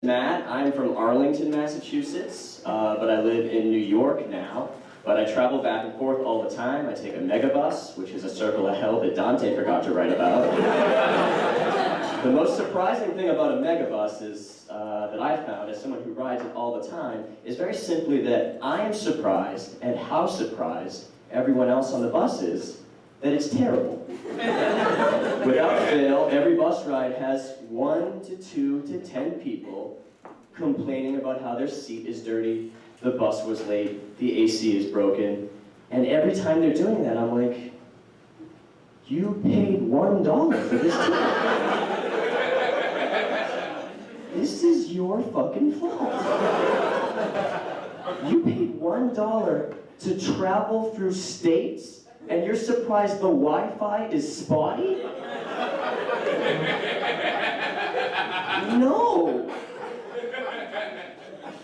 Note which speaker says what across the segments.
Speaker 1: Matt. I'm from Arlington, Massachusetts, but I live in New York now. But I travel back and forth all the time. I take a megabus, which is a circle of hell that Dante forgot to write about. The most surprising thing about a megabus is, that I found as someone who rides it all the time, is very simply that I am surprised at how surprised everyone else on the bus is that it's terrible. Without fail, every bus ride has 1 to 2 to 10 people complaining about how their seat is dirty, the bus was late, the AC is broken, and every time they're doing that, I'm like, you paid $1 for this ticket. This is your fucking fault. You paid $1 to travel through states, and you're surprised the Wi-Fi is spotty? No!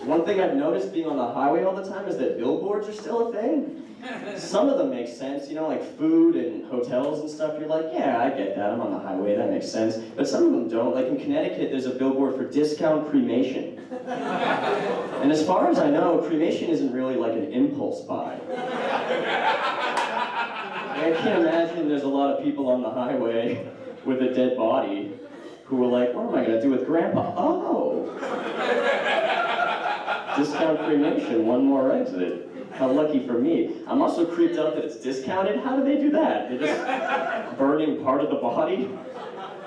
Speaker 1: One thing I've noticed being on the highway all the time is that billboards are still a thing. Some of them make sense, you know, like food and hotels and stuff. You're like, yeah, I get that, I'm on the highway, that makes sense. But some of them don't. Like in Connecticut, there's a billboard for discount cremation. And as far as I know, cremation isn't really like an impulse buy. I can't imagine there's a lot of people on the highway with a dead body who are like, what am I gonna do with Grandpa? Oh! Discount cremation, one more exit. How lucky for me. I'm also creeped out that it's discounted. How do they do that? They're just burning part of the body?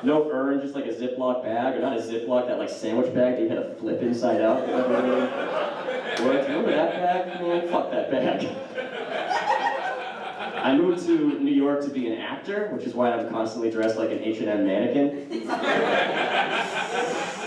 Speaker 1: No urn, just like a Ziploc bag, or not a Ziploc, that like sandwich bag that you had to flip inside out. Remember that bag? Man, fuck that bag. I moved to New York to be an actor, which is why I'm constantly dressed like an H&M mannequin.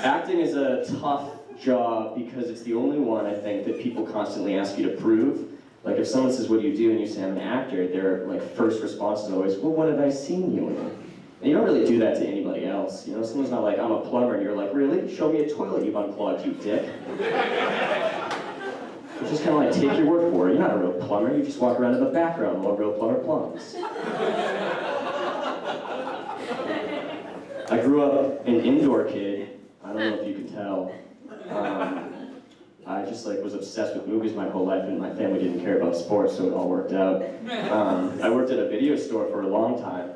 Speaker 1: Acting is a tough job because it's the only one, I think, that people constantly ask you to prove. Like if someone says, what do you do? And you say, I'm an actor, their like first response is always, well, what have I seen you in? And you don't really do that to anybody else. You know, someone's not like, I'm a plumber, and you're like, really? Show me a toilet you've unclogged, you dick. It's just kind of like, take your word for it. You're not a real plumber, you just walk around in the background while a real plumber plumbs. I grew up an indoor kid. I don't know if you can tell. I just like was obsessed with movies my whole life, and my family didn't care about sports, so it all worked out. I worked at a video store for a long time,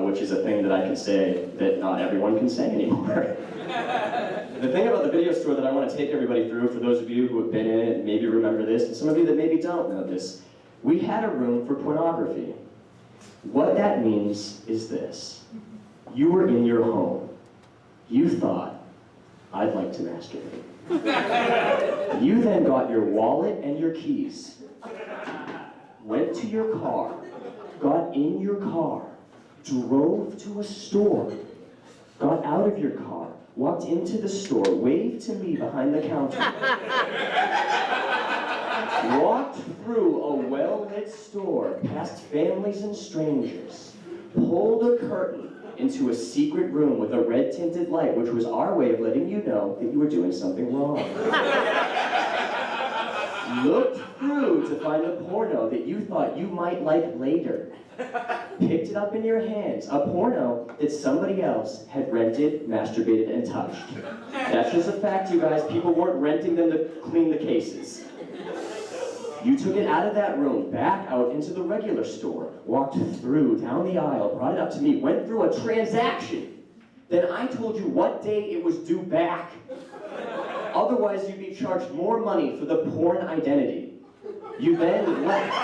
Speaker 1: which is a thing that I can say that not everyone can say anymore. The thing about the video store that I want to take everybody through, for those of you who have been in it and maybe remember this, and some of you that maybe don't know this, we had a room for pornography. What that means is this. You were in your home. You thought, I'd like to masturbate. You then got your wallet and your keys, went to your car, got in your car, drove to a store, got out of your car, walked into the store, waved to me behind the counter, walked through a well-lit store, past families and strangers, pulled a curtain into a secret room with a red-tinted light, which was our way of letting you know that you were doing something wrong. Looked through to find a porno that you thought you might like later. Picked it up in your hands, a porno that somebody else had rented, masturbated, and touched. That's just a fact, you guys. People weren't renting them to clean the cases. You took it out of that room, back out into the regular store, walked through, down the aisle, brought it up to me, went through a transaction. Then I told you what day it was due back. Otherwise, you'd be charged more money for the porn identity. You then left.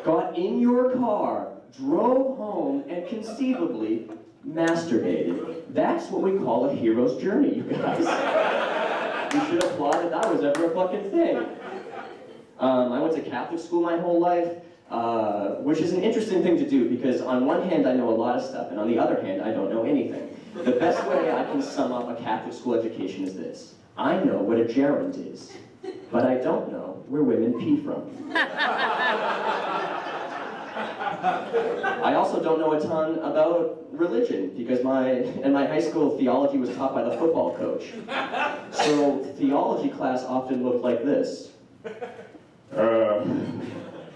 Speaker 1: Got in your car, drove home, and conceivably masturbated. That's what we call a hero's journey, you guys. You should applaud that that was ever a fucking thing. I went to Catholic school my whole life, which is an interesting thing to do because on one hand I know a lot of stuff, and on the other hand I don't know anything. The best way I can sum up a Catholic school education is this. I know what a gerund is, but I don't know where women pee from. I also don't know a ton about religion because in my high school theology was taught by the football coach. So theology class often looked like this.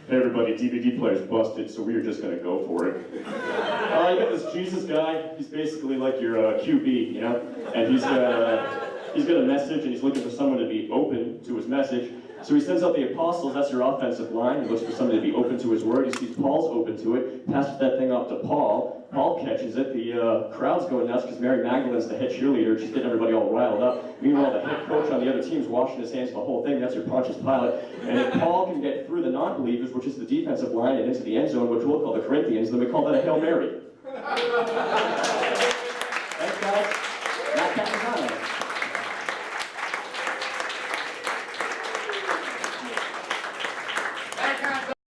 Speaker 1: Hey everybody, DVD player's busted, so we were just gonna go for it. You got this Jesus guy, he's basically like your QB, you know? And he's got a message and he's looking for someone to be open to his message. So he sends out the apostles, that's your offensive line. He looks for somebody to be open to his word. He sees Paul's open to it, passes that thing off to Paul. Paul catches it. The crowd's going nuts because Mary Magdalene's the head cheerleader. She's getting everybody all riled up. Meanwhile, the head coach on the other team's washing his hands of the whole thing. That's your Pontius Pilate. And if Paul can get through the non-believers, which is the defensive line, and into the end zone, which we'll call the Corinthians, then we call that a Hail Mary.